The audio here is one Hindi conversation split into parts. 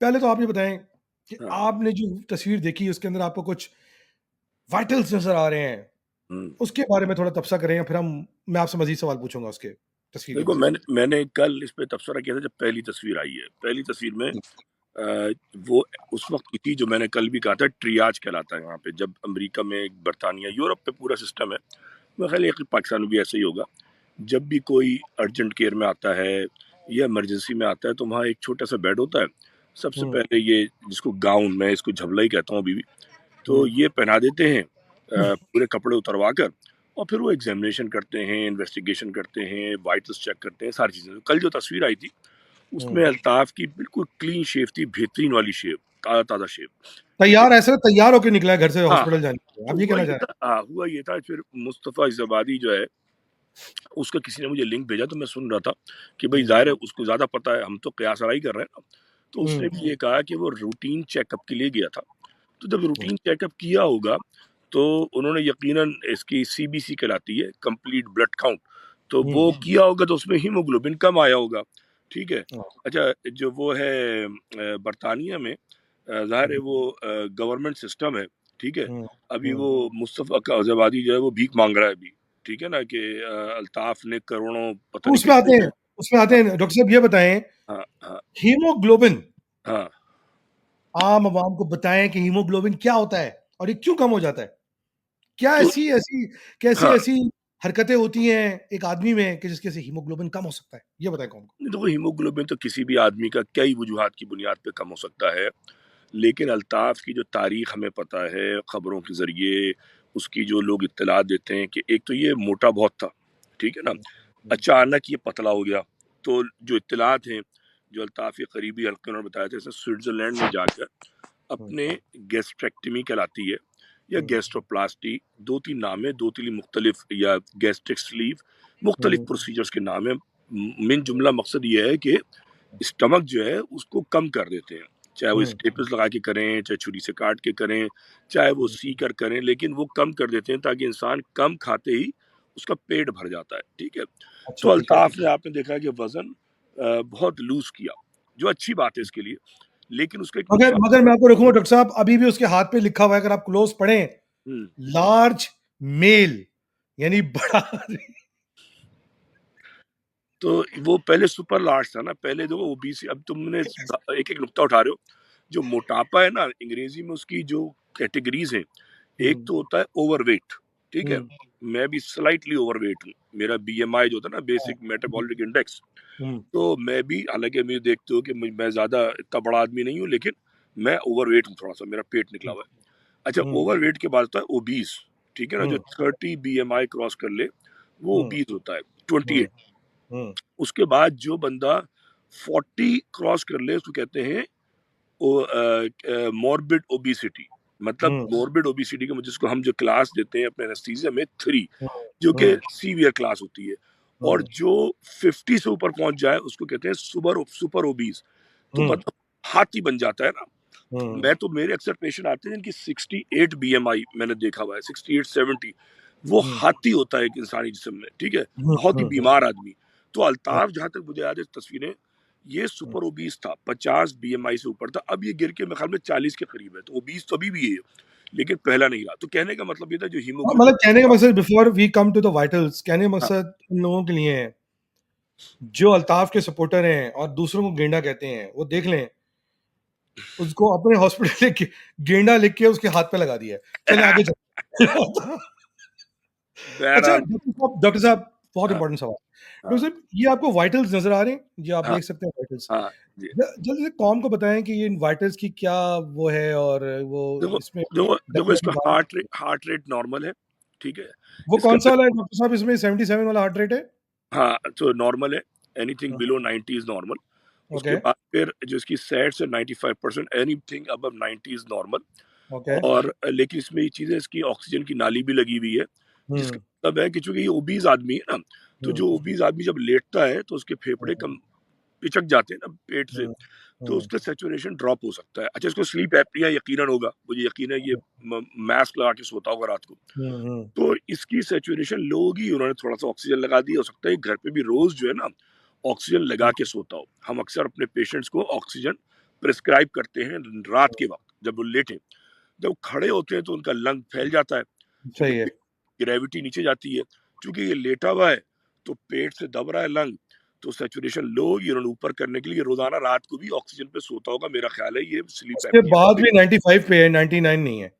पहले तो आप ये बताएँ कि हाँ। आपने जो तस्वीर देखी उसके अंदर आपको कुछ वाइटल्स नज़र आ रहे हैं, हुँ। उसके बारे में थोड़ा तबसरा करें या फिर मैं आपसे मज़ीद सवाल पूछूँगा उसके तस्वीर के देखो, बारे में? मैंने कल इस पे तबसरा किया था जब पहली तस्वीर आई है। पहली तस्वीर में वो उस वक़्त की थी जो मैंने कल भी कहा था, ट्रियाज कहलाता है वहाँ पे। जब अमेरिका में, बर्तानिया, यूरोप पे पूरा सिस्टम है। मेरा ख़्याल है कि पाकिस्तान में भी ऐसे ही होगा। जब भी कोई अर्जेंट केयर में आता है या इमरजेंसी में आता है तो वहाँ एक छोटा-सा बेड होता है। सबसे हुँ, पहले ये जिसको गाउन, मैं इसको झबला ही कहता हूँ अभी भी, तो हुँ, ये पहना देते हैं पूरे कपड़े उतरवा कर, और फिर वो एग्ज़ामिनेशन करते हैं, इन्वेस्टिगेशन करते हैं, वाइटल्स चेक करते हैं, सारी चीज़ें। कल जो तस्वीर आई थी, हुँ। उसमें अल्ताफ़ की बिल्कुल क्लीन शेव थी, बेहतरीन वाली शेव, ताज़ा-ताज़ा शेव, ठीक है? तैयार ऐसे तैयार होके निकला है घर से हाँ, हॉस्पिटल जाने के लिए, तो आप ये कहना चाह रहे हुआ ये था फिर मुस्तफ़ा इज़्ज़बादी जो है, उसका किसी ने मुझे लिंक भेजा तो मैं सुन रहा था कि हैं? भई ज़ाहिर है उसको ज़्यादा पता है, हम तो क़यास-आराई कर रहे हैं ना। तो हुँ, उसने हुँ, भी ये कहा कि वो रूटीन चेकअप के लिए गया था। तो जब हुँ, रूटीन चेकअप किया होगा, तो उन्होंने यकीनन इसकी सीबीसी कहलाती है, कंप्लीट ब्लड काउंट, तो हुँ, वो किया होगा तो उसमें हीमोग्लोबिन कम आया होगा, ठीक है? हाँ, अच्छा, जो वो है बर्तानिया में ज़ाहिर है हुँ, वो गवर्नमेंट सिस्टम है, ठीक है? हुँ, अभी हुँ। वो मुस्तफ़ा का ज़बादी जो है वो भीख माँग रहा है अभी, ठीक है ना? कि अल्ताफ़ ने करोड़ों पता तो नहीं कितने उसमें आते हाँ, हैं डॉक्टर साहब ये बताएँ हाँ, हाँ, हीमोग्लोबिन हाँ। आम आवाम को बताएँ कि हीमोग्लोबिन क्या होता है और ये क्यों कम हो जाता है? क्या तो ऐसी ऐसी कैसी हाँ, ऐसी हरकतें होती हैं एक आदमी में कि जिसकी वजह से हीमोग्लोबिन कम हो सकता है? ये बताएँ कौन को? देखो, हीमोग्लोबिन तो किसी भी आदमी का कई वजूहात की बुनियाद पे कम हो सकता है। लेकिन अल्ताफ़ की जो तारीख़ हमें पता है ख़बरों के ज़रिए, उसकी जो लोग इत्तला देते हैं कि एक तो ये मोटा बहुत था, ठीक है ना? हुँ, अचानक ये पतला हो गया, तो जो इत्तलात हैं, जो अल्ताफ़ के करीबी हल्के उन्होंने बताया था, जैसे स्विट्ज़रलैंड में जाकर हुँ, अपने गैस्ट्रेक्टमी कहलाती है या हुँ, गैस्ट्रोप्लास्टी, 2-3 नाम है, 2-3 मुख्तलिफ, या गैस्ट्रिक स्लीव, मुख्तलिफ हुँ, प्रोसीजर्स के नाम है। मिन जुमला मकसद ये है कि स्टमक जो है उसको कम कर देते हैं, चाहे वो हुँ, स्टेपल्स लगा के करें, चाहे छुरी से काट के करें, चाहे वो हुँ। सी कर करें, लेकिन वो कम कर देते हैं ताकि इंसान कम खाते ही उसका पेट भर जाता है, ठीक है? अच्छा, तो ठीक है। अल्ताफ ने, आपने देखा है कि वजन बहुत लूज किया, जो अच्छी बात है इसके लिए, लेकिन उसका एक मगर नुकसान मगर मैं आपको रखूँगा डॉक्टर साहब अभी भी उसके हाथ पे लिखा हुआ है अगर आप क्लोज़ पढ़ें, हम्म, लार्ज मेल यानी बड़ा तो वो पहले सुपर लार्ज था ना, पहले जो ओबीसी, अब तुमने एक एक नुक्ता उठा रहे हो। जो मोटापा है ना, अंग्रेजी में उसकी जो कैटेगरीज हैं, एक हुँ, तो होता है ओवरवेट, ठीक है? हुँ, मैं भी स्लाइटली ओवरवेट हूँ। मेरा बीएमआई जो होता है ना, हाँ, बेसिक मेटाबॉलिक इंडेक्स, हुँ, तो मैं भी, हालाँकि मुझे देखते हो कि मैं ज़्यादा इतना बड़ा आदमी नहीं हूँ, लेकिन मैं ओवरवेट हूँ थोड़ा-सा, मेरा पेट निकला हुँ, हुआ है। अच्छा, हुँ, ओवरवेट के बाद होता है ओबीस, ठीक है ना? जो हुँ, 30 बीएमआई क्रॉस कर ले, वो हुँ, ओबीस होता है, 28। हुँ, हुँ, उसके बाद जो बंदा 40 क्रॉस कर ले, उसको कहते हैं मॉर्बिड ओबेसिटी। मतलब हुँ, मॉर्बिड ओबेसिटी का, जिसको हम जो क्लास देते हैं अपने एनेस्थीसिया में 3, हुँ, जो कि हुँ, सीवियर क्लास होती है। और हुँ, जो 50 से ऊपर पहुंच जाए उसको कहते हैं सुपर सुपर ओबीस। तो हुँ, मतलब हाथी बन जाता है ना। हुँ, मैं तो, मेरे अक्सर पेशेंट आते हैं जिनकी 68 बीएमआई मैंने देखा हुआ है, 68 70, वो हुँ, हाथी होता है एक इंसानी जिस्म में, ठीक है? हुँ, बहुत ही हुँ, बीमार आदमी। तो हुँ, अल्ताफ, जहां तक मुझे याद है तस्वीरें, ये हुँ। सुपर ओबीस था, 50 बीएमआई से ऊपर था। अब ये गिर के मेरे ख्याल में 40 के करीब है, तो ओबीस तो अभी भी है, लेकिन पहला नहीं रहा। तो कहने का मतलब ये था, जो हाँ, हीमोग्लोबिन मतलब कहने का मकसद before we come to the vitals कहने का हाँ, मकसद उन लोगों के लिए है, जो अल्ताफ के सपोर्टर हैं और दूसरों को गेंडा कहते हैं, वो देख लें, उसको अपने हॉस्पिटल लिख के गेंडा लिख के उसके हाथ पे लगा दिया है। चलें आगे चलते अच्छा बहरहाल, डॉक्टर साहब बहुत हाँ, इंपॉर्टेंट सवाल। हाँ, डॉक्टर साहब ये आपको वाइटल्स नज़र आ रहे हैं? ये आप हाँ, देख सकते हैं वाइटल्स। हाँ जी। जल्दी से कौम को बताएँ कि ये इन वाइटल्स की क्या वो है और वो देखो, इसमें देखो डरने की इसका बात हार्ट रेट नॉर्मल है, ठीक है? वो इसका कौन-सा वाला है डॉक्टर साहब इसमें 77 वाला हार्ट रेट है? हाँ, तो नॉर्मल है, एनीथिंग हाँ, बिलो 90 इज़ नॉर्मल। उसके ओके, बाद फिर जो इसकी सैट्स है 95%, anything above 90 is normal. Okay. और लेकिन इसमें ये चीज़ है, इसकी ऑक्सीजन की नाली भी लगी हुई है, जिसका हुँ, मतलब है कि चूँकि ये ओबीज़ आदमी है ना, तो हुँ, जो ओबीज़ आदमी जब लेटता है तो उसके फेफड़े हुँ, कम पिचक जाते हैं ना पेट से, हुँ, तो हुँ, उसका सैचुरेशन ड्रॉप हो सकता है। अच्छा, इसको स्लीप एपनिया यकीनन होगा, मुझे यकीन है, ये मास्क लगा के सोता होगा रात को। हुँ, हुँ, तो इसकी सैचुरेशन लो होगी, उन्होंने थोड़ा-सा ऑक्सीजन लगा दी, हो सकता है घर पे भी रोज़ जो है ना, ऑक्सीजन लगा हुँ, के सोता हो। हम अक्सर अपने पेशेंट्स को ऑक्सीजन प्रिस्क्राइब करते हैं रात के वक्त जब वो लेटे, जब खड़े होते हैं तो उनका लंग फैल जाता है सही है। क्योंकि ग्रेविटी नीचे जाती है, क्योंकि ये लेटा हुआ है तो पेट से दब रहा है लंग, तो सैचुरेशन लो होगी और ऊपर करने के लिए रोजाना रात को भी ऑक्सीजन पे सोता होगा, मेरा ख्याल है ये स्लीप उसके एप्निया बाद से। भी 95 पे है, 99 नहीं है।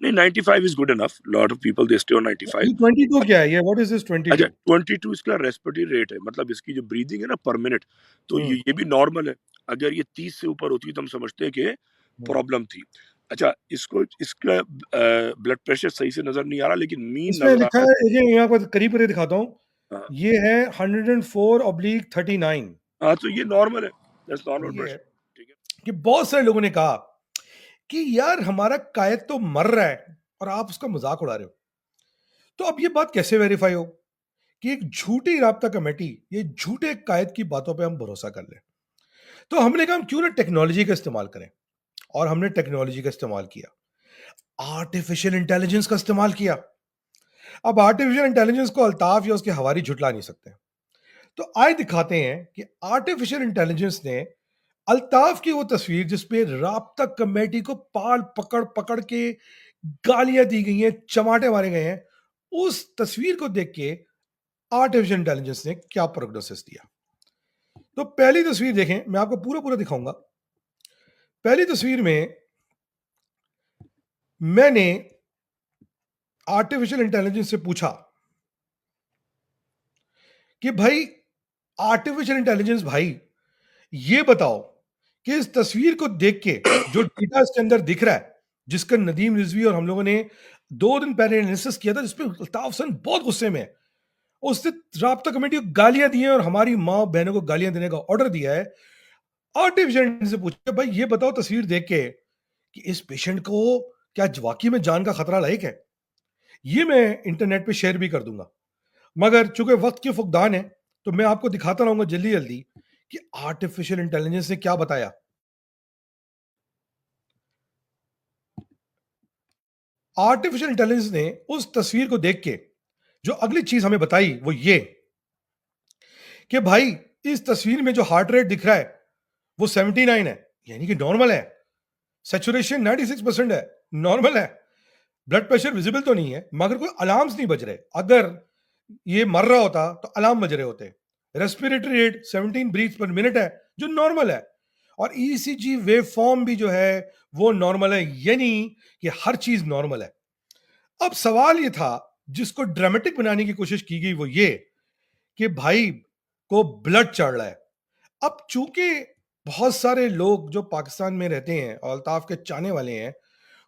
नहीं, 95 is good enough, lot of people they stay on 95। ये 22 क्या है ये? व्हाट इज दिस अच्छा, 22? 22 इसका रेस्पिरेटरी रेट है, मतलब इसकी जो ब्रीदिंग है ना पर मिनट, तो हम्म ये भी नॉर्मल है। अगर ये 30 से ऊपर होती तो हम समझते हैं कि हम्म। प्रॉब्लम थी। अच्छा, इसको इसका ब्लड प्रेशर सही से नजर नहीं आ रहा, लेकिन मीन इसमें नजर आ लिखा रहा है, ये यहाँ पर करीब करीब दिखाता हूँ, है। हाँ, ये है 104/39। हाँ, तो ये नॉर्मल है, दैट्स नॉर्मल ये है प्रेशर। ठीक है। कि बहुत सारे लोगों ने कहा कि यार हमारा कायद तो मर रहा है और आप उसका मजाक उड़ा रहे हो। तो अब ये बात कैसे वेरीफाई हो कि एक झूठी राब्ता कमेटी ये झूठे कायद की बातों पे हम भरोसा कर लें? तो हमने कहा हम क्यों ना टेक्नोलॉजी का इस्तेमाल करें, और हमने टेक्नोलॉजी का इस्तेमाल किया, आर्टिफिशियल इंटेलिजेंस का इस्तेमाल किया। अब आर्टिफिशियल इंटेलिजेंस को अल्ताफ या उसके हवारी झुटला नहीं सकते। तो आए दिखाते हैं कि आर्टिफिशियल इंटेलिजेंस ने अल्ताफ की वो तस्वीर जिसपे राब्ता कमेटी को पाल पकड़ पकड़ के गालियां दी गई हैं, चमाटे मारे गए हैं, उस तस्वीर को देख के आर्टिफिशियल इंटेलिजेंस ने क्या प्रोग्नोसिस दिया। तो पहली तस्वीर देखें, मैं आपको पूरा पूरा दिखाऊंगा। पहली तस्वीर में मैंने आर्टिफिशियल इंटेलिजेंस से पूछा कि भाई आर्टिफिशियल इंटेलिजेंस भाई, ये बताओ कि इस तस्वीर को देख के जो डेटा इसके अंदर दिख रहा है, जिसका नदीम रिजवी और हम लोगों ने 2 दिन पहले एनालिसिस किया था, जिसपे अल्ताफ हसन बहुत गुस्से में है, उसने राब्ता कमेटी को गालियां दी हैं और हमारी माँ बहनों को गालियां देने का ऑर्डर दिया है। आर्टिफिशियल इंटेलिजेंस से पूछा भाई ये बताओ तस्वीर देख के कि इस पेशेंट को क्या वाकई में जान का खतरा लायक है। ये मैं इंटरनेट पे शेयर भी कर दूंगा, मगर चूंकि वक्त के फुकदान है तो मैं आपको दिखाता रहूंगा जल्दी जल्दी कि आर्टिफिशियल इंटेलिजेंस ने क्या बताया। आर्टिफिशियल इंटेलिजेंस ने उस तस्वीर को देख के जो अगली चीज हमें बताई वो ये कि भाई इस तस्वीर में जो हार्ट रेट दिख रहा है वो 79 है, यानी कि नॉर्मल है। सैचुरेशन 96% है, नॉर्मल है। ब्लड प्रेशर विजिबल तो नहीं है, मगर कोई अलार्म्स नहीं बज रहे। अगर ये मर रहा होता तो अलार्म बज रहे होते। Respiratory rate 17 breath per minute है, जो नॉर्मल है। और ईसीजी वेव फॉर्म भी जो है वो नॉर्मल है, यानी कि हर चीज नॉर्मल है। अब सवाल ये था जिसको ड्रामेटिक बनाने की कोशिश की गई, वो ये कि भाई को ब्लड चढ़ रहा है। अब चूंकि बहुत सारे लोग जो पाकिस्तान में रहते हैं और अल्ताफ के चाहने वाले हैं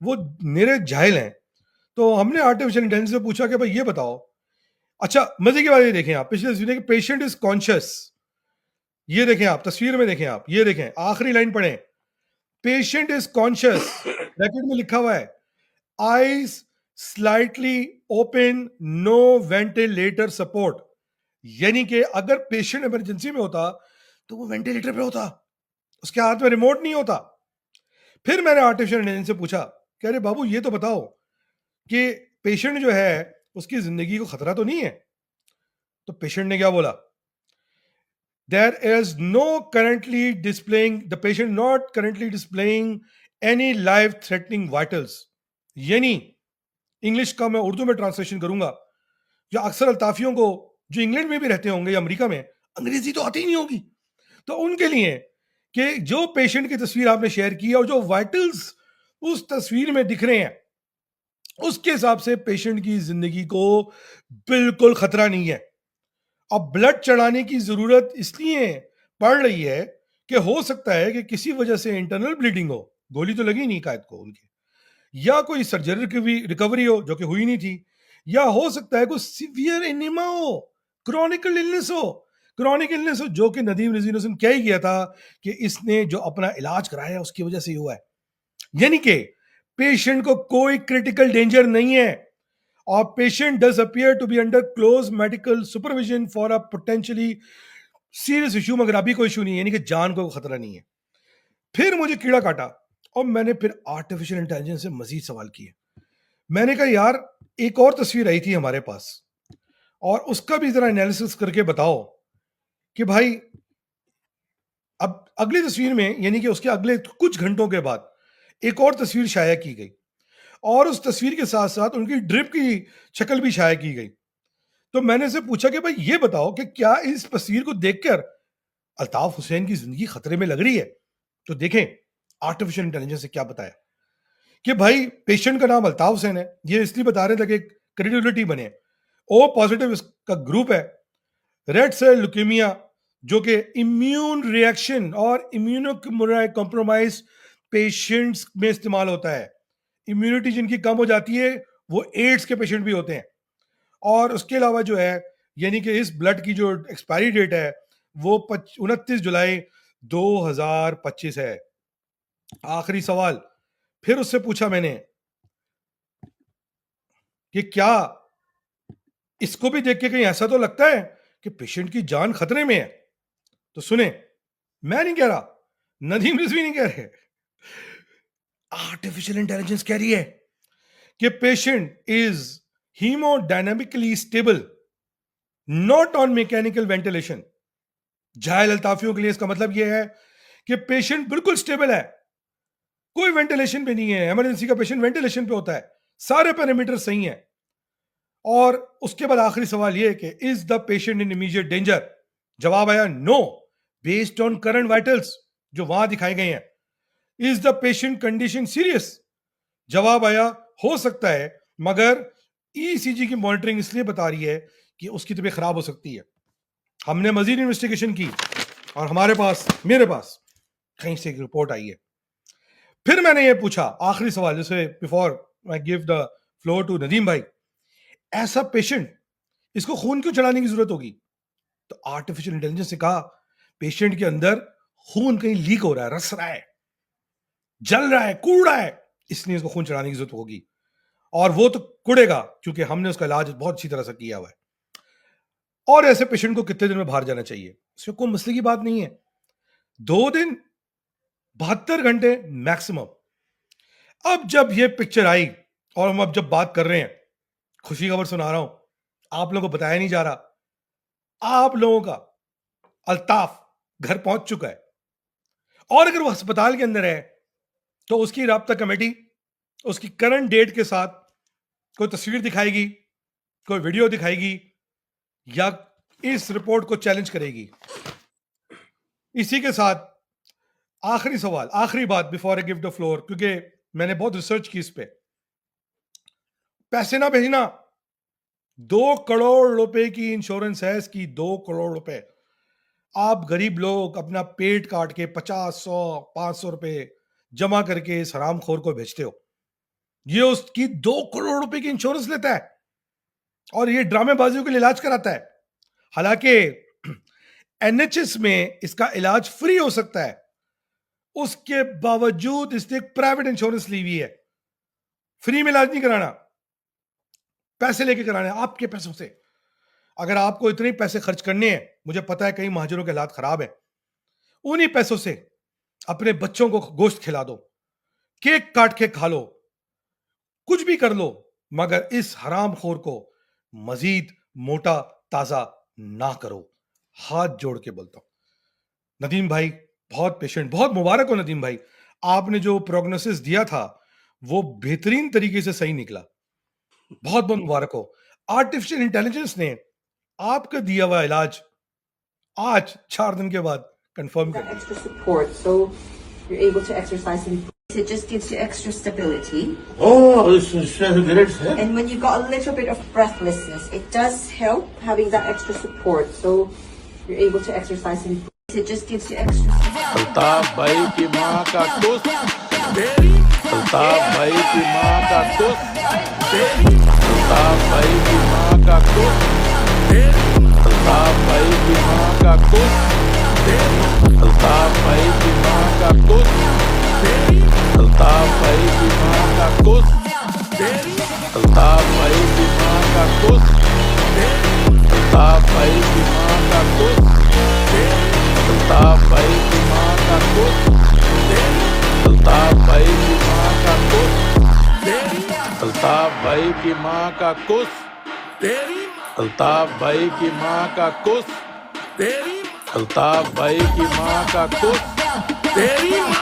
वो निरे जाहिल हैं, तो हमने आर्टिफिशियल इंटेलिजेंस से पूछा कि भाई ये बताओ। अच्छा, मजे की बात ये देखें आप, पिछले तस्वीर में पेशेंट इज कॉन्शियस, ये देखें आप तस्वीर में, देखें आप, ये देखें आखिरी लाइन पढ़ें, पेशेंट इज कॉन्शियस, ब्रैकेट में लिखा हुआ है eyes slightly open, no ventilator support. यानी कि अगर पेशेंट इमरजेंसी में होता तो वो वेंटिलेटर पे होता, उसके हाथ में रिमोट नहीं होता। फिर मैंने आर्टिफिशियल इंटेलिजेंस से पूछा कि अरे बाबू ये तो बताओ कि पेशेंट जो है उसकी जिंदगी को खतरा तो नहीं है। तो पेशेंट ने क्या बोला, there is no currently displaying, the patient not currently displaying any life threatening vitals। यानी इंग्लिश का मैं उर्दू में ट्रांसलेशन करूंगा, जो अक्सर अल्ताफियों को जो इंग्लैंड में भी रहते होंगे या अमेरिका में, अंग्रेजी तो आती ही नहीं होगी, तो उनके लिए कि जो पेशेंट की तस्वीर आपने शेयर की और जो वाइटल्स उस तस्वीर में दिख रहे हैं, उसके हिसाब से पेशेंट की जिंदगी को बिल्कुल खतरा नहीं है। अब ब्लड चढ़ाने की जरूरत इसलिए पड़ रही है कि हो सकता है कि किसी वजह से इंटरनल ब्लीडिंग हो, गोली तो लगी नहीं कायद को उनके, या कोई सर्जरी रिकवरी हो जो कि हुई नहीं थी, या हो सकता है कोई सीवियर एनिमा हो, क्रॉनिकल इलनेस हो, क्रॉनिक इलनेस हो, जो कि नदीम रिजवी ने क्या ही किया था कि इसने जो अपना इलाज कराया उसकी वजह से ही हुआ है। यानी कि पेशेंट को कोई क्रिटिकल डेंजर नहीं है और patient does appear to be under close medical supervision for a potentially serious issue, मगर अभी कोई इशू नहीं है, यानी कि जान को खतरा नहीं है। फिर मुझे कीड़ा काटा और मैंने फिर आर्टिफिशियल इंटेलिजेंस से मजीद सवाल किए। मैंने कहा यार एक और तस्वीर आई थी हमारे पास और उसका भी जरा एनालिसिस करके बताओ कि भाई अब अगली तस्वीर में, यानी कि उसके अगले कुछ घंटों के बाद एक और तस्वीर शाया की गई, और उस तस्वीर के साथ साथ उनकी ड्रिप की शक्ल भी शाया की गई। तो मैंने से पूछा कि भाई ये बताओ कि क्या इस तस्वीर को देखकर अल्ताफ हुसैन की जिंदगी खतरे में लग रही है? तो देखें आर्टिफिशियल इंटेलिजेंस से क्या बताया कि भाई पेशेंट का नाम अल्ताफ हुसैन है, ये इसलिए बता रहे थे कि क्रेडिबिलिटी बने। ओ पॉजिटिव इसका ग्रुप है, रेड सेल ल्यूकेमिया, जो कि इम्यून रिएक्शन और इम्यूनो कॉम्प्रोमाइज पेशेंट्स में इस्तेमाल होता है। इम्यूनिटी जिनकी कम हो जाती है वो एड्स के पेशेंट भी होते हैं। और उसके अलावा जो है, यानी कि इस ब्लड की जो एक्सपायरी डेट है वो 29 जुलाई 2025 है। आखिरी सवाल फिर उससे पूछा मैंने कि क्या इसको भी देख के कहीं ऐसा तो लगता है कि पेशेंट की जान खतरे में है? तो सुने, मैं नहीं कह रहा, नदीम रिजवी नहीं कह रहे, आर्टिफिशियल इंटेलिजेंस कह रही है कि patient is haemodynamically stable, not on mechanical ventilation. झायल अल्ताफियों के लिए इसका मतलब यह है कि पेशेंट बिल्कुल स्टेबल है, कोई वेंटिलेशन पे नहीं है। इमरजेंसी का पेशेंट वेंटिलेशन पे होता है, सारे पैरामीटर सही हैं। और उसके बाद आखिरी सवाल यह कि is the patient in immediate danger? जवाब आया no, based on current vitals जो वहां दिखाए गए हैं। Is the patient condition serious? जवाब आया हो सकता है, मगर ईसीजी की मॉनिटरिंग इसलिए बता रही है कि उसकी तबीयत खराब हो सकती है। हमने मजीद इन्वेस्टिगेशन की और हमारे पास, मेरे पास कहीं से एक रिपोर्ट आई है। फिर मैंने ये पूछा आखिरी सवाल, जैसे before I give the floor to Nadeem भाई, ऐसा पेशेंट, इसको खून क्यों चढ़ाने की जरूरत होगी? तो आर्टिफिशियल इंटेलिजेंस ने कहा पेशेंट के अंदर खून कहीं लीक हो रहा है, रस रहा है, जल रहा है, कूड़ रहा है, इसलिए इसको खून चढ़ाने की जरूरत होगी। और वो तो कुड़ेगा क्योंकि हमने उसका इलाज बहुत अच्छी तरह से किया हुआ है। और ऐसे पेशेंट को कितने दिन में बाहर जाना चाहिए? इसमें कोई मसले की बात नहीं है, 2 दिन, 72 घंटे मैक्सिमम। अब जब ये पिक्चर आई और हम अब जब बात कर रहे हैं, खुशी खबर सुना रहा हूं, आप लोगों को बताया नहीं जा रहा, आप लोगों का अल्ताफ घर पहुंच चुका है। और अगर वो अस्पताल के अंदर है तो उसकी राब्ता कमेटी उसकी करंट डेट के साथ कोई तस्वीर दिखाएगी, कोई वीडियो दिखाएगी, या इस रिपोर्ट को चैलेंज करेगी। इसी के साथ आखिरी सवाल, आखिरी बात before I give the floor, क्योंकि मैंने बहुत रिसर्च की इस पे। पैसे ना भेजना, 2 करोड़ रुपए की इंश्योरेंस है इसकी, 2 करोड़ रुपए। आप गरीब लोग अपना पेट काट के 50, 100, 500 रुपए जमा करके इस हरामखोर को भेजते हो, ये उसकी 2 करोड़ रुपए की इंश्योरेंस लेता है और ये ड्रामेबाजियों के लिए इलाज कराता है। हालांकि एनएचएस में इसका इलाज फ्री हो सकता है, उसके बावजूद इसने एक प्राइवेट इंश्योरेंस ली हुई है। फ्री में इलाज नहीं कराना, पैसे लेके कराना है, आपके पैसों से। अगर आपको इतने पैसे खर्च करने हैं, मुझे पता है कई महाजरों के हालात खराब है, उन्हीं पैसों से अपने बच्चों को गोश्त खिला दो, केक काट के खा लो, कुछ भी कर लो, मगर इस हरामखोर को मजीद मोटा ताजा ना करो। हाथ जोड़ के बोलता हूं नदीम भाई, बहुत पेशेंट, बहुत मुबारक हो नदीम भाई, आपने जो प्रोग्नोसिस दिया था वो बेहतरीन तरीके से सही निकला, बहुत बहुत मुबारक हो। आर्टिफिशियल इंटेलिजेंस ने आपका दिया हुआ इलाज आज 4 दिन के बाद कंफर्म कर extra support, so you're able to exercise and it just gives you extra stability. Oh, this is great, sir. And when you've got a little bit of breathlessness, it does help having that extra support, so you're able to exercise and it just gives you extra support. Altaf भाई की माँ का कुछ, अल्ताफ भाई की माँ का कुछ, अल्ताफ भाई की माँ का कुछ, अल्ताफ भाई की माँ का कुछ, अल्ताफ भाई की माँ का कुछ, अल्ताफ भाई की माँ का कुछ, अल्ताफ भाई की माँ का कुछ, अल्ताफ भाई की माँ का कुछ, अल्ताफ भाई की माँ का कुछ, अल्ताफ भाई की माँ का कुछ, अल्ताफ भाई की माँ का कुछ, अल्ताफ भाई की माँ का कुछ, अल्ताफ भाई की माँ का कुछ तेरी माँ